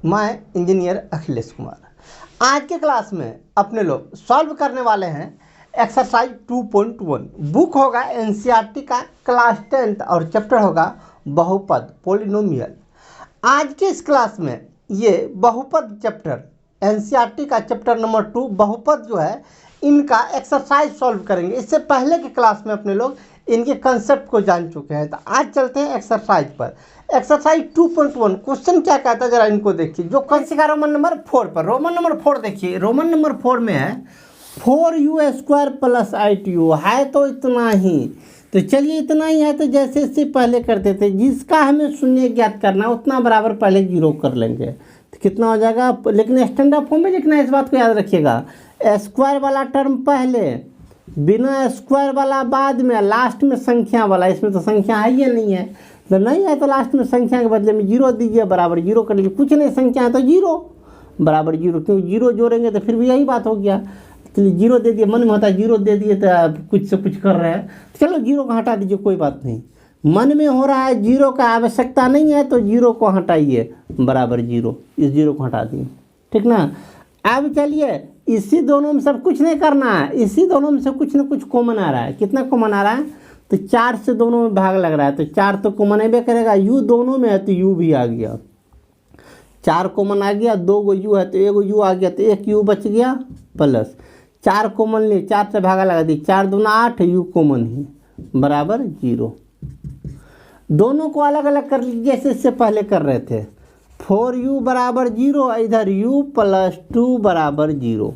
मैं इंजीनियर अखिलेश कुमार। आज के क्लास में अपने लोग सॉल्व करने वाले हैं एक्सरसाइज 2.1। बुक होगा एनसीईआरटी का क्लास 10th और चैप्टर होगा बहुपद पॉलिनोमियल। आज के इस क्लास में ये बहुपद चैप्टर एनसीईआरटी का चैप्टर नंबर 2 बहुपद जो है इनका एक्सरसाइज सॉल्व करेंगे। इससे पहले के क्लास में अपने लोग इनके कंसेप्ट को जान चुके हैं। तो आज चलते हैं एक्सरसाइज पर। एक्सरसाइज 2.1 क्वेश्चन क्या कहता है जरा इनको देखिए। जो कौन का रोमन नंबर 4 पर, रोमन नंबर 4 देखिए। रोमन नंबर 4 में है 4u² प्लस 8u है तो इतना ही। तो चलिए इतना ही है तो जैसे इससे पहले करते थे जिसका हमें शून्य ज्ञात करना उतना बराबर पहले जीरो कर लेंगे तो कितना हो जाएगा। लेकिन स्टैंडर्ड फॉर्म में लिखना है, इस बात को याद रखिएगा। स्क्वायर वाला टर्म पहले, बिना स्क्वायर वाला बाद में, लास्ट में संख्या वाला। इसमें तो संख्या है ही नहीं है, तो नहीं है तो लास्ट में संख्या के बदले में जीरो दीजिए, बराबर जीरो कर लीजिए। कुछ नहीं संख्या है तो जीरो बराबर जीरो, क्योंकि जीरो जोड़ेंगे तो फिर भी यही बात हो गया। चलिए जीरो दे दिए, मन में होता है जीरो दे दिए तो कुछ से कुछ कर रहे हैं, चलो जीरो को हटा दीजिए, कोई बात नहीं। मन में हो रहा है जीरो का आवश्यकता नहीं है तो जीरो को हटाइए, बराबर जीरो, इस जीरो को हटा दिए, ठीक ना। अब चलिए इसी दोनों में सब कुछ नहीं करना है, इसी दोनों में से कुछ ना कुछ कॉमन आ रहा है। कितना कॉमन आ रहा है तो 4 से दोनों में भाग लग रहा है तो 4 तो कॉमन है करेगा। यू दोनों में है तो यू भी आ गया, 4 कॉमन आ गया। 2 गो यू है तो 1 यू आ गया तो 1 यू बच गया, प्लस 4 कॉमन लिए, 4 से भागा लगा दी, 4 दूना 8, यू कॉमन ही, बराबर जीरो। दोनों को अलग अलग कर लीजिए जैसे इससे पहले कर रहे थे। 4u बराबर जीरो, इधर u प्लस 2 बराबर जीरो।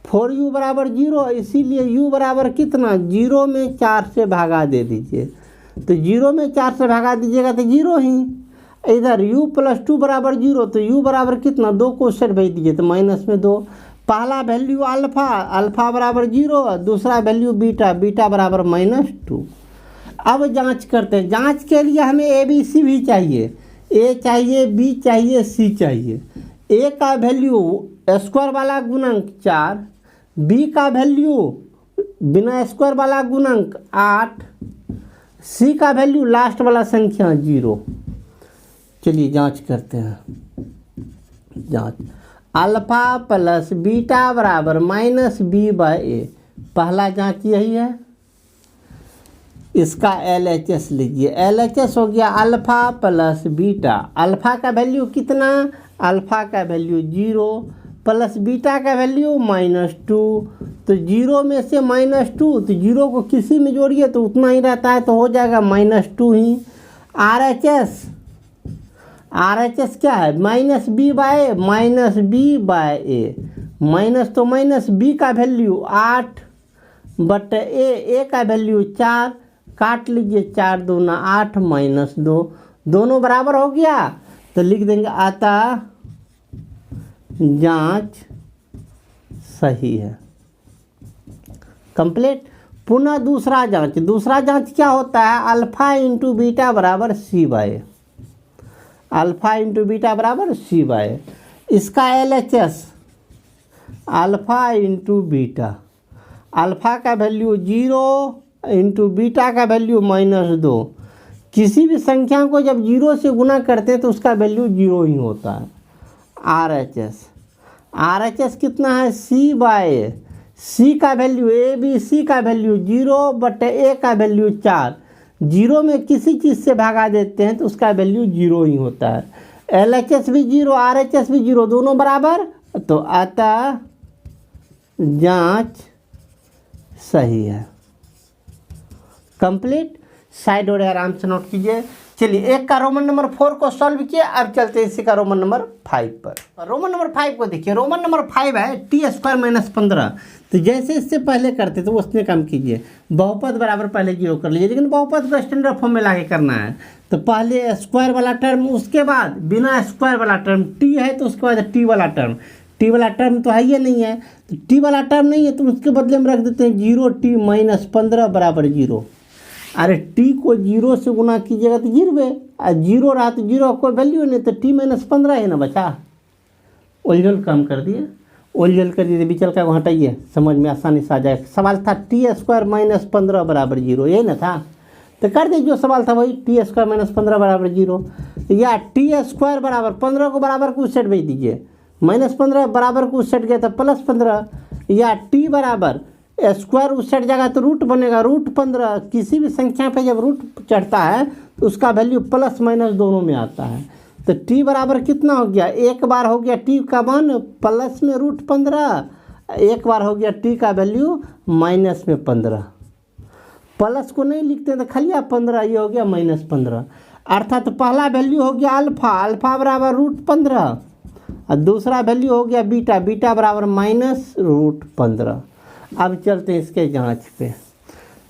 4u बराबर जीरो, इसीलिए u बराबर कितना, जीरो में 4 से भागा दे दीजिए। तो जीरो में 4 से भागा दीजिएगा तो जीरो ही। इधर u प्लस 2 बराबर जीरो, तो u बराबर कितना, 2 को सेट भेज दीजिए तो माइनस में 2। पहला वैल्यू अल्फ़ा, अल्फ़ा बराबर जीरो, दूसरा वैल्यू बीटा, बीटा बराबर -2। अब जांच करते हैं। जांच के लिए हमें ए बी सी भी चाहिए, ए चाहिए, बी चाहिए, सी चाहिए। ए का वैल्यू स्क्वायर वाला गुणक 4, बी का वैल्यू बिना स्क्वायर वाला गुणक 8, सी का वैल्यू लास्ट वाला संख्या 0। चलिए जांच करते हैं। जांच अल्फ़ा प्लस बीटा बराबर -b/a। पहला जांच यही है। इसका LHS लीजिए। LHS हो गया अल्फ़ा प्लस बीटा। अल्फ़ा का वैल्यू कितना, अल्फ़ा का वैल्यू 0 प्लस बीटा का वैल्यू -2। तो 0 में से -2, तो 0 को किसी में जोड़िए तो उतना ही रहता है तो हो जाएगा -2 ही। RHS क्या है, -b/a, माइनस तो माइनस, b का वैल्यू 8 बट a का वैल्यू 4, काट लीजिए, 4 दूना 8 -2, दोनों बराबर हो गया तो लिख देंगे अतः जांच सही है। कंप्लीट। पुनः दूसरा जांच। दूसरा जांच क्या होता है, अल्फ़ा इंटू बीटा बराबर c/a, अल्फ़ा इंटू बीटा बराबर c/a। इसका LHS alpha into beta, alpha का वैल्यू 0 इंटू बीटा का वैल्यू -2। किसी भी संख्या को जब 0 से गुना करते हैं तो उसका वैल्यू 0 ही होता है। RHS कितना है, c/a। c का वैल्यू, ए बी सी का वैल्यू 0 बट a का वैल्यू 4। 0 में किसी चीज़ से भागा देते हैं तो उसका वैल्यू 0 ही होता है। LHS भी 0, RHS भी 0, दोनों बराबर, तो अतः जांच सही है। कंप्लीट। साइड और आराम से नोट कीजिए। चलिए एक का रोमन नंबर 4 को सॉल्व किए, अब चलते हैं इसी का रोमन नंबर 5 पर। रोमन नंबर 5 को देखिए। रोमन नंबर 5 है t² - 15। तो जैसे इससे पहले करते तो उसने काम कीजिए, बहुपद बराबर पहले 0 कर लीजिए, लेकिन बहुपद को स्टैंडर्ड फॉर्म में लाके करना है। तो पहले स्क्वायर वाला टर्म, उसके बाद बिना स्क्वायर वाला टर्म, t है तो उसके बाद t वाला टर्म। टी वाला टर्म तो है ही नहीं है, तो टी वाला टर्म नहीं है तो उसके बदले में रख देते हैं 0t - 15 बराबर 0। अरे टी को 0 से गुना कीजिएगा तो 0, और 0 रहा तो 0 कोई वैल्यू नहीं, तो t - 15 है ना बचा। ओरिजिनल काम कर दिए, ओरिजिनल कर दिए, बिचल का हटाइए, समझ में आसानी से आ जाए। सवाल था t² - 15 बराबर 0, यही ना था। तो कर दीजिए, जो सवाल था वही, टी स्क्वायर माइनस 15 बराबर 0, या टी स्क्वायर बराबर 15 को बराबर को उस सेट भेज दीजिए, -15 बराबर को उस सेट गया था +15, या टी बराबर स्क्वायर उस सेट जाएगा तो रूट बनेगा √15। किसी भी संख्या पे जब रूट चढ़ता है तो उसका वैल्यू प्लस माइनस दोनों में आता है। तो टी बराबर कितना हो गया, एक बार हो गया टी का मान प्लस में √15, एक बार हो गया टी का वैल्यू माइनस में 15। प्लस को नहीं लिखते तो खाली 15, ये हो गया -15। अर्थात पहला वैल्यू हो गया अल्फा, अल्फा बराबर √15, और दूसरा वैल्यू हो गया बीटा, बीटा बराबर -√15। अब चलते हैं इसके जांच पे।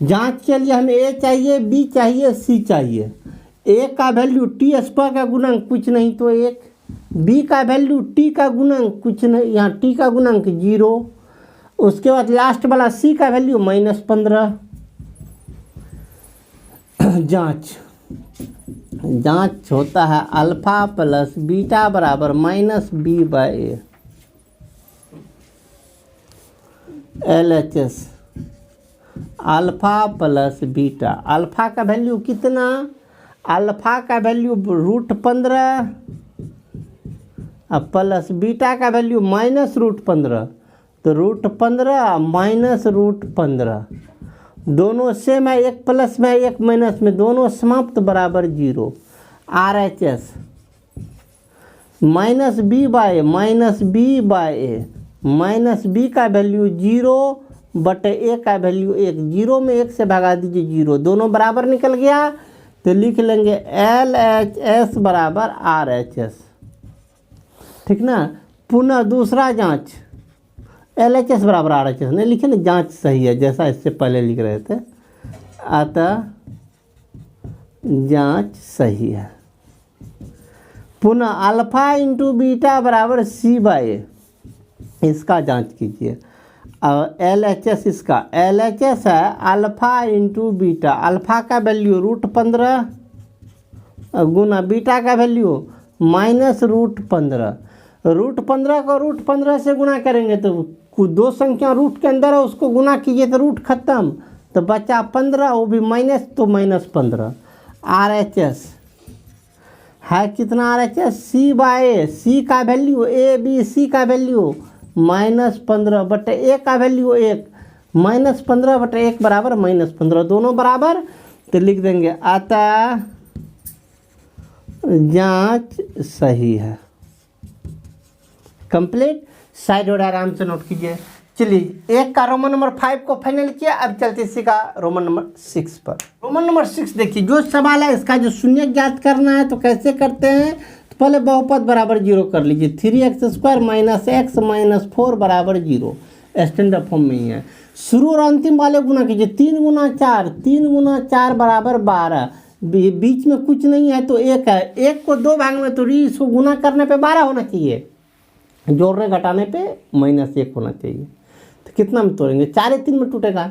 जांच के लिए हमें ए चाहिए, बी चाहिए, सी चाहिए। ए का वैल्यू टी स्क्वायर का गुणांक कुछ नहीं तो 1, बी का वैल्यू टी का गुणांक कुछ नहीं, यहाँ टी का गुणांक 0, उसके बाद लास्ट वाला सी का वैल्यू -15। जांच जांच होता है अल्फा प्लस बीटा बराबर -b/a। LHS alpha plus beta, alpha का वैल्यू कितना, अल्फा का वैल्यू √15 प्लस बीटा का वैल्यू -√15, तो √15 माइनस √15 दोनों सेम है, एक प्लस में एक माइनस में, दोनों समाप्त बराबर 0। RHS -b/a, माइनस बी का वैल्यू 0/a का वैल्यू 1, 0 में 1 से भगा दीजिए 0, दोनों बराबर निकल गया तो लिख लेंगे LHS बराबर RHS, ठीक ना। पुनः दूसरा जांच, LHS बराबर RHS नहीं लिखे ना, जांच सही है जैसा इससे पहले लिख रहे थे, अतः जांच सही है। पुनः अल्फा इंटू बीटा बराबर c/a, इसका जांच कीजिए। और LHS, इसका LHS है अल्फा इंटू बीटा, अल्फा का वैल्यू √15 गुना बीटा का वैल्यू -√15, √15 को √15 से गुना करेंगे तो दो संख्या रूट के अंदर है, उसको गुना कीजिए तो रूट खत्म, तो बचा 15, वो भी माइनस तो -15। RHS है कितना, RHS c/a, सी का वैल्यू ABC का वैल्यू -15/a का वैल्यू 1, -15/1 बराबर -15, दोनों बराबर, तो लिख देंगे अतः जांच सही है। कंप्लीट। साइड और आराम से नोट कीजिए। चलिए, एक का रोमन नंबर 5 को फाइनल किया, अब चलते इसी का रोमन नंबर 6 पर। रोमन नंबर 6 देखिए, जो सवाल है इसका जो शून्य ज्ञात करना है तो कैसे करते हैं, तो पहले बहुपद बराबर 0 कर लीजिए, 3x² - x - 4 बराबर 0, स्टैंडर्ड फॉर्म में ही है। शुरू और अंतिम वाले गुना कीजिए, 3 × 4 बराबर 12, बीच में कुछ नहीं है तो 1 है, 1 को 2 भाग में तोड़िए, इसको गुना करने पे 12 होना चाहिए, जोड़ने घटाने पे -1 होना चाहिए। तो कितना में तोड़ेंगे, 4 3 में टूटेगा,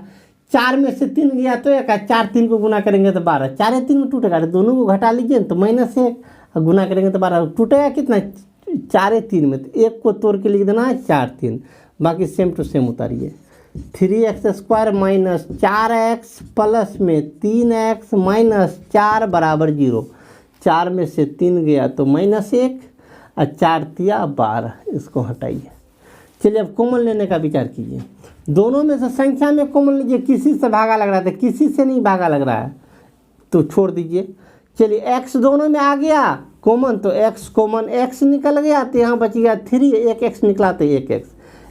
4 में से 3 गया तो 1 है, 4 3 को गुना करेंगे तो 12, 4 3 में टूटेगा, दोनों को घटा लीजिए तो -1, गुना करेंगे तो 12, टूटेगा कितना, 4 3 में, तो 1 को तोड़ के लिख देना है 4 3, बाकी सेम टू सेम उतारिए। 3x² - 4x प्लस में 3x - 4 बराबर 0, 4 में से 3 गया तो -1 और 4 तिया 12, इसको हटाइए। चलिए अब कॉमन लेने का विचार कीजिए, दोनों में से संख्या में कॉमन लीजिए, किसी से भागा लग रहा था, किसी से नहीं भागा लग रहा है तो छोड़ दीजिए। चलिए x दोनों में आ गया कॉमन, तो x कॉमन x निकल गया तो यहाँ बच गया 3, 1x निकला तो 1x,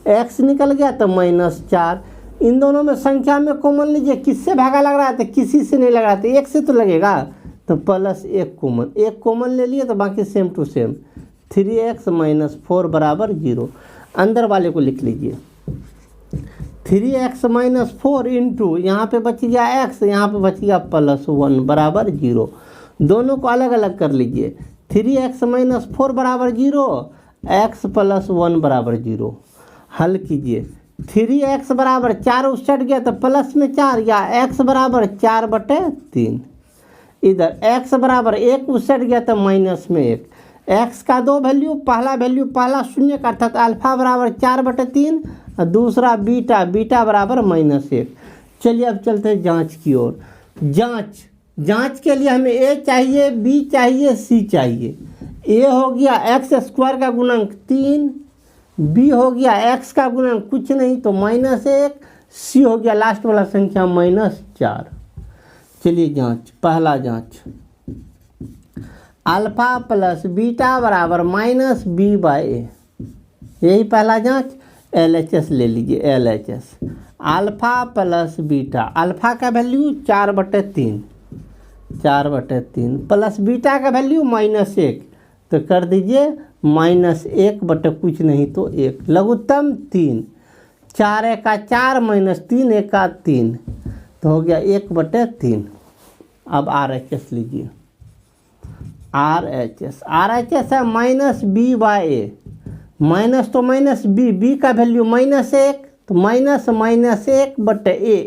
x निकल गया तो -4। इन दोनों में संख्या में कॉमन लीजिए, किससे भागा लग रहा है तो किसी से नहीं लग रहा, तो 1 से तो लगेगा, तो +1 कॉमन, 1 कॉमन ले लिए तो बाकी सेम टू सेम, 3x - 4 बराबर 0। अंदर वाले को लिख लीजिए, 3x - 4 इंटू यहाँ पे बच गया x, यहाँ पे बच गया +1 बराबर 0, दोनों को अलग अलग कर लीजिए। 3x - 4 बराबर 0, x + 1 बराबर 0। हल कीजिए, 3x बराबर 4 उस चढ़ गया तो प्लस में 4, या x बराबर 4/3, इधर x बराबर 1 उस चढ़ गया तो माइनस में 1, x का दो वैल्यू, पहला शून्य का अर्थात अल्फा बराबर 4/3 और दूसरा बीटा बराबर -1। चलिए अब चलते हैं जांच की ओर। जांच जांच के लिए हमें ए चाहिए, बी चाहिए, सी चाहिए। ए हो गया एक्स स्क्वायर का गुणांक 3, बी हो गया एक्स का गुणांक कुछ नहीं तो -1, सी हो गया लास्ट वाला संख्या -4। चलिए जांच, पहला जांच, अल्फा प्लस बीटा बराबर -b/a, यही पहला जांच। LHS ले लीजिए, LHS alpha plus beta, alpha का वैल्यू 4/3, 4/3 प्लस बीटा का वैल्यू -1, तो कर दीजिए -1 बटे कुछ नहीं तो 1, लघुत्तम 3, 4 एका 4 -3 एका 3, तो हो गया 1/3। अब RHS लीजिए, RHS है -b/a, माइनस तो -b, b का वैल्यू -1, तो -1/a,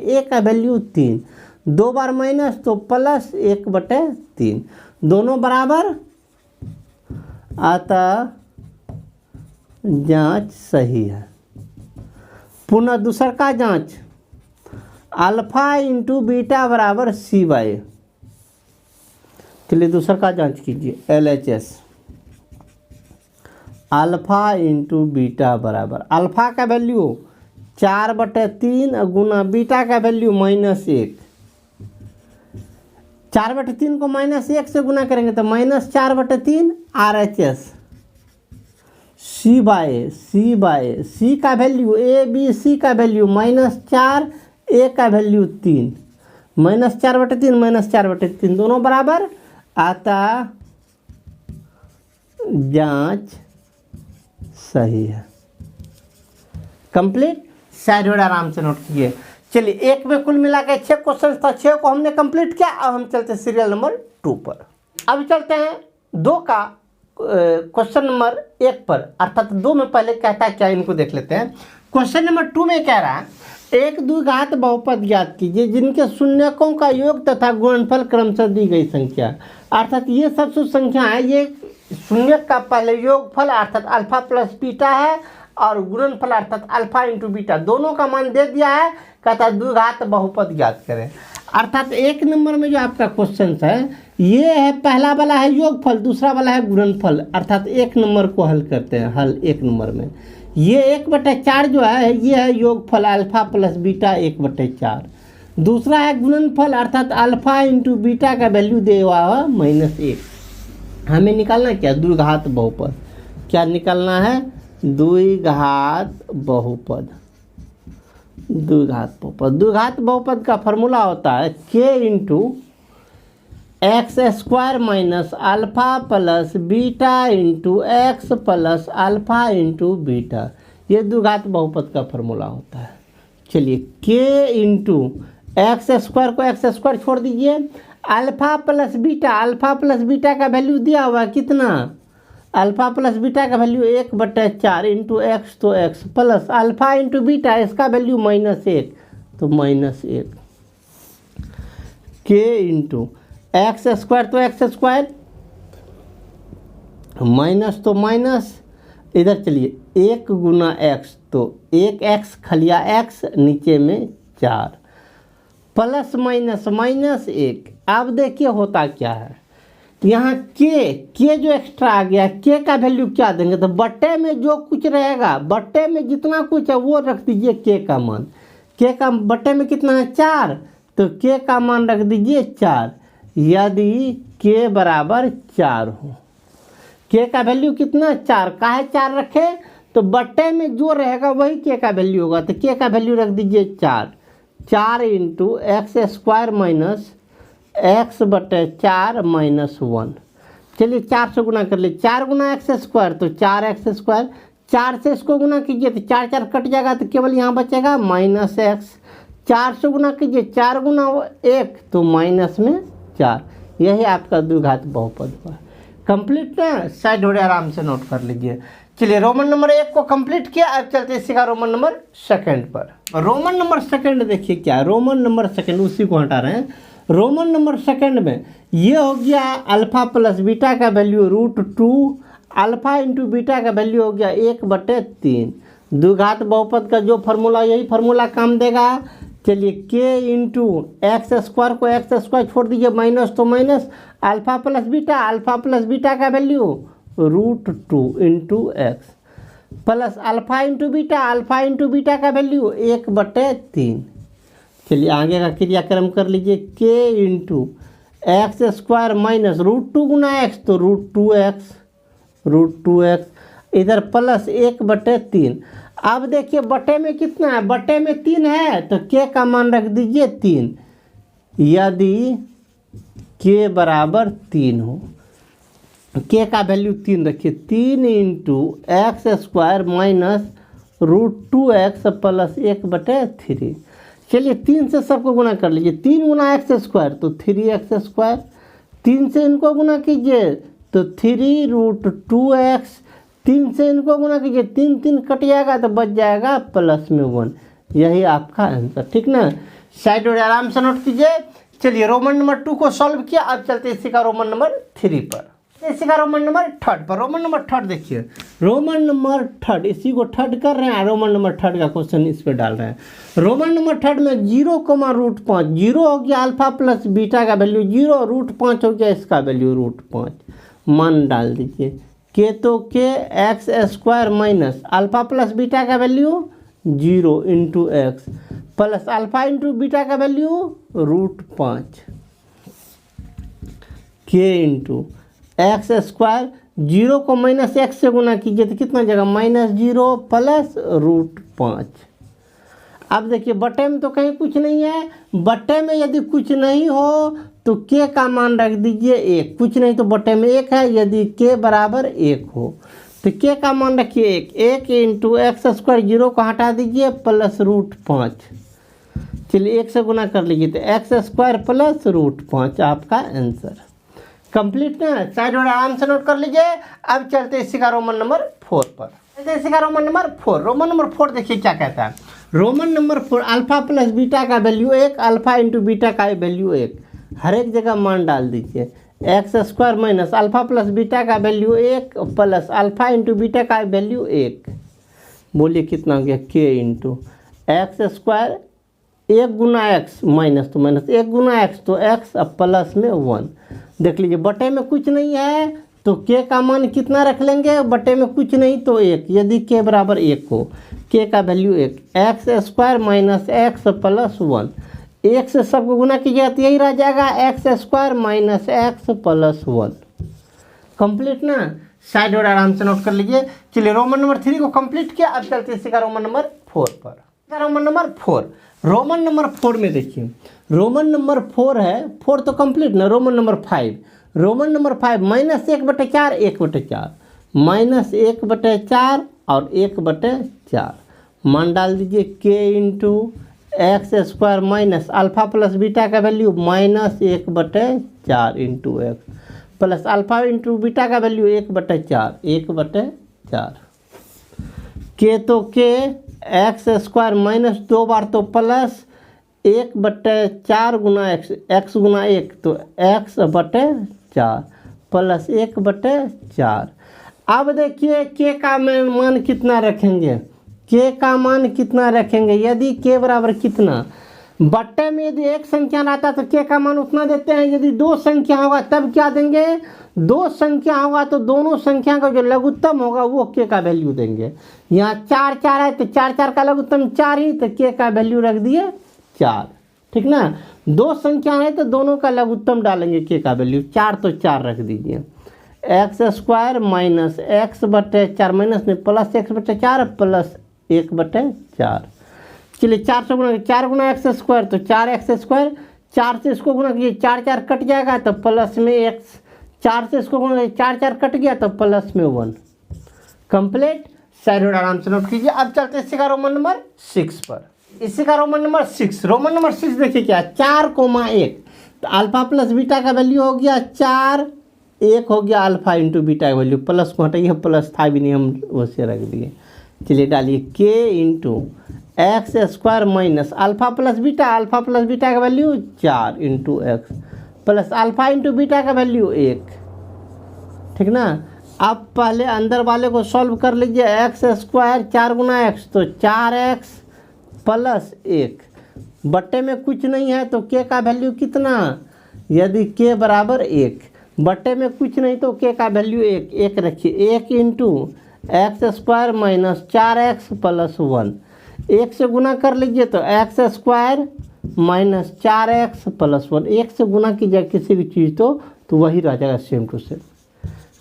a का वैल्यू 3, 2 बार माइनस तो +1/3, दोनों बराबर, अतः जांच सही है। पुनः दूसरा का जांच, अल्फा इंटू बीटा बराबर c/a। चलिए दूसरा का जांच कीजिए, LHS अल्फा इंटू बीटा बराबर, अल्फा का वैल्यू 4/3 गुना बीटा का वैल्यू -1, 4/3 को -1 से गुना करेंगे तो -4/3। RHS c/a, c का वैल्यू a b c का वैल्यू -4, a का वैल्यू 3, -4/3 -4/3 दोनों बराबर, अतः जांच सही है। कंप्लीट, साइड वर्ड आराम से नोट कीजिए। चलिए एक में कुल मिला के 6 क्वेश्चन था, 6 को हमने कंप्लीट किया। अब हम चलते हैं सीरियल नंबर 2 पर। अब चलते हैं 2 का क्वेश्चन नंबर 1 पर, अर्थात 2 में पहले कहता है क्या, इनको देख लेते हैं। क्वेश्चन नंबर 2 में कह रहा है एक द्विघात बहुपद ज्ञात कीजिए जिनके शून्यकों का योग तथा गुणनफल क्रमशः दी गई संख्या। अर्थात ये सब संख्या है, ये शून्य का पहले योगफल अर्थात अल्फा प्लस बीटा है और गुणनफल अर्थात अल्फा इंटू बीटा, दोनों का मान दे दिया है। कहता है द्विघात बहुपद ज्ञात करें। अर्थात 1 नंबर में जो आपका क्वेश्चन है ये है, पहला वाला है योगफल, दूसरा वाला है गुणनफल। अर्थात 1 नंबर को हल करते हैं। हल 1 नंबर में ये 1/4 जो है ये है योगफल अल्फा प्लस बीटा 1/4। दूसरा है गुणनफल अर्थात अल्फा इंटू बीटा का वैल्यू दे हुआ है -1। हमें निकालना क्या, द्विघात बहुपद। क्या निकालना है, द्विघात बहुपद। द्विघात बहुपद, द्विघात बहुपद का फॉर्मूला होता है k into x square minus alpha plus beta into x plus alpha into beta. ये द्विघात बहुपद का फॉर्मूला होता है। चलिए k इंटू एक्स स्क्वायर को एक्स स्क्वायर छोड़ दीजिए, alpha plus beta, alpha plus beta का वैल्यू दिया हुआ है कितना, अल्फा प्लस बीटा का वैल्यू 1/4 इंटू एक्स तो x plus alpha into beta इसका वैल्यू -1 तो -1, k इंटू एक्स स्क्वायर तो एक्स स्क्वायर माइनस तो माइनस, इधर चलिए 1 गुना एक्स तो 1x खलिया x नीचे में 4 प्लस माइनस -1। अब देखिए होता क्या है, यहाँ के जो एक्स्ट्रा आ गया, के का वैल्यू क्या देंगे, तो बट्टे में जो कुछ रहेगा, बट्टे में जितना कुछ है वो रख दीजिए के का मान। के का बट्टे में कितना है 4, तो के का मान रख दीजिए 4। यदि के बराबर 4 हो, के का वैल्यू कितना 4, काहे 4 रखे, तो बट्टे में जो रहेगा वही के का वैल्यू होगा, तो के का वैल्यू रख दीजिए 4 into x square minus x/4 -1। चलिए 4 से गुना कर ले, 4 गुना एक्स स्क्वायर तो 4x स्क्वायर, 4 से इसको गुना कीजिए तो 4 4 कट जाएगा तो केवल यहाँ बचेगा -x। 4 से गुना कीजिए, 4 गुना 1 तो -4। यही आपका द्विघात बहुपद हुआ। कंप्लीट है, साइड जोड़े आराम से नोट कर लीजिए। चलिए रोमन नंबर 1 को कंप्लीट किया। अब चलते हैं सीधा रोमन नंबर 2 पर। रोमन नंबर 2 देखिए क्या है, रोमन नंबर 2 उसी को हटा रहे हैं। रोमन नंबर 2 में ये हो गया अल्फा प्लस बीटा का वैल्यू √2, अल्फा इंटू बीटा का वैल्यू हो गया 1/3। द्विघात बहुपद का जो फार्मूला, यही फार्मूला काम देगा। चलिए के इंटू एक्स स्क्वायर को एक्स स्क्वायर छोड़ दीजिए, माइनस तो माइनस, अल्फा प्लस बीटा का value √2 into x plus alpha into beta का वैल्यू 1/3। चलिए आगे का क्रियाक्रम कर लीजिए, के इंटू एक्स स्क्वायर माइनस √2 गुना एक्स तो √2x इधर प्लस 1/3। अब देखिए बटे में कितना है, बटे में 3 है तो के का मान रख दीजिए 3। यदि के बराबर 3 हो, के का वैल्यू 3 रखिए, 3 into x square minus √2x plus 1/3। चलिए 3 से सबको गुना कर लीजिए, 3 गुना एक्स स्क्वायर तो 3x स्क्वायर, 3 से इनको गुना कीजिए तो 3√2x, 3 से इनको गुना कीजिए, 3 3 कट जाएगा तो बच जाएगा प्लस में 1। यही आपका आंसर, ठीक ना। साइड और आराम से नोट कीजिए। चलिए रोमन नंबर 2 को सॉल्व किया, अब चलते इसी का रोमन नंबर 3 पर, इसी का रोमन नंबर 3 पर। रोमन नंबर 3 देखिए, रोमन नंबर 3 इसी को 3 कर रहे हैं, रोमन नंबर 3 का क्वेश्चन इस पर डाल रहे हैं। रोमन नंबर 3 में 0,5, 0 हो गया अल्फा प्लस बीटा का वैल्यू 0, √5 हो गया इसका वैल्यू √5। मान डाल दीजिए, के तो k x square minus alpha plus beta का value 0 into x plus alpha into beta का value √5, k into x square 0 को माइनस एक्स से गुना कीजिए तो कितना जगह -0 प्लस √5। अब देखिए बटे में तो कहीं कुछ नहीं है, बटे में यदि कुछ नहीं हो तो के का मान रख दीजिए 1, कुछ नहीं तो बटे में 1 है, यदि के बराबर 1 हो तो के का मान रखिए 1 इंटू एक्स स्क्वायर 0 को हटा दीजिए प्लस √5। चलिए 1 से गुना कर लीजिए तो एक्स स्क्वायर प्लस √5 आपका आंसर कंप्लीट ना। साइड और आराम से नोट कर लीजिए। अब चलते इसी का रोमन नंबर 4 पर, इसी का रोमन नंबर 4। रोमन नंबर 4 देखिए क्या कहता है, roman number 4 alpha plus beta का वैल्यू 1, अल्फा इंटू बीटा का वैल्यू 1, हर एक जगह मान डाल दीजिए। X square minus alpha plus beta का value 1 plus alpha into beta का वैल्यू 1, बोलिए कितना हो गया, के इंटू एक्स स्क्वायर 1 गुना एक्स माइनस तो माइनस, 1 गुना एक्स तो एक्स प्लस में 1। देख लीजिए बटे में कुछ नहीं है तो के का मान कितना रख लेंगे, बटे में कुछ नहीं तो 1, यदि के बराबर 1 हो, के का value 1, x square minus x plus 1, 1 से सबको गुना कीजिएगा तो यही रह जाएगा x square minus x plus 1। Complete ना। साइड और आराम से नोट कर लीजिए। चलिए रोमन नंबर 3 को कंप्लीट किया, अब चलते इसी का रोमन नंबर 4 पर। रोमन नंबर 4, रोमन नंबर 4 में देखिए, रोमन नंबर 4 है, 4 तो कंप्लीट ना। रोमन नंबर 5, रोमन नंबर 5 -1/4, 1/4, -1/4 और 1/4 मान डाल दीजिए। K into x square minus alpha plus beta का value -1/4 into x plus alpha into beta का वैल्यू 1/4, 1/4। के तो के एक्स स्क्वायर माइनस 2 बार तो प्लस 1/4 गुना एक्स, एक्स गुना 1 तो x/4 प्लस 1/4। अब देखिए के का मान कितना रखेंगे, के का मान कितना रखेंगे, यदि के बराबर कितना, बट्टे में यदि एक संख्या रहता तो के का मान उतना देते हैं, यदि 2 संख्या होगा तब क्या देंगे, 2 संख्या होगा तो दोनों संख्या का जो लघुत्तम होगा वो के का वैल्यू देंगे। यहाँ 4 4 है तो 4 4 का लघुत्तम 4 ही, तो के का वैल्यु रख दिए 4, ठीक ना। 2 संख्या है तो दोनों का लघुत्तम डालेंगे, के का वैल्यू 4 तो 4 रख दीजिए। X square minus x/4 minus में प्लस x/4 प्लस 1/4। चलिए 4 से गुना, 4 गुना एक्स स्क्वायर तो 4x स्क्वायर, 4 से इसको गुना कीजिए 4 4 कट जाएगा तो प्लस में x, 4 से इसको गुना 4 4 कट गया तो प्लस में 1। कंप्लीट। साइड आराम से नोट कीजिए। अब चलते इसी का रोमन नंबर 6 पर, इसी का रोमन नंबर 6। रोमन नंबर 6 देखिए क्या, 4,1 तो अल्फा प्लस बीटा का वैल्यू हो गया 4, 1 हो गया अल्फा इंटू बीटा का वैल्यू, प्लस को हटाइए, प्लस था भी नहीं हम वैसे रख दिए। चलिए डालिए k into x square minus alpha plus beta का value 4 into x plus alpha into beta का वैल्यू 1, ठीक ना। अब पहले अंदर वाले को सॉल्व कर लीजिए। एक्स स्क्वायर 4 गुना एक्स तो 4x प्लस 1 बट्टे में कुछ नहीं है तो के का वैल्यू कितना, यदि के बराबर 1, बट्टे में कुछ नहीं तो के का वैल्यू 1 रखिए। 1 into x square minus 4x plus 1, 1 से गुना कर लीजिए तो x square minus 4x plus 1, 1 से गुना कीजिए किसी भी चीज़ तो वही रह जाएगा सेम टू सेम।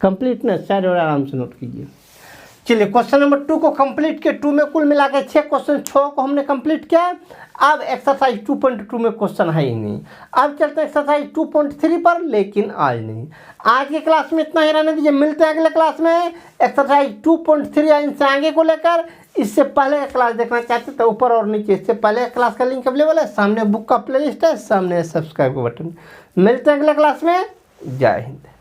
कंप्लीट ना, साइड और आराम से नोट कीजिए। चलिए क्वेश्चन नंबर 2 को कंप्लीट किया। 2 में कुल मिला के 6 क्वेश्चन, 6 को हमने कंप्लीट किया। अब एक्सरसाइज 2.2 में क्वेश्चन है ही नहीं। अब चलते हैं एक्सरसाइज 2.3 पर, लेकिन आज नहीं। आज की क्लास में इतना ही रहने दीजिए, मिलते हैं अगले क्लास में एक्सरसाइज 2.3 या इनसे आगे को लेकर। इससे पहले का क्लास देखना चाहते तो ऊपर और नीचे इससे पहले क्लास का लिंक अवेलेबल है, सामने बुक का प्लेलिस्ट है, सामने सब्सक्राइब का बटन। मिलते हैं अगले क्लास में। जय हिंद।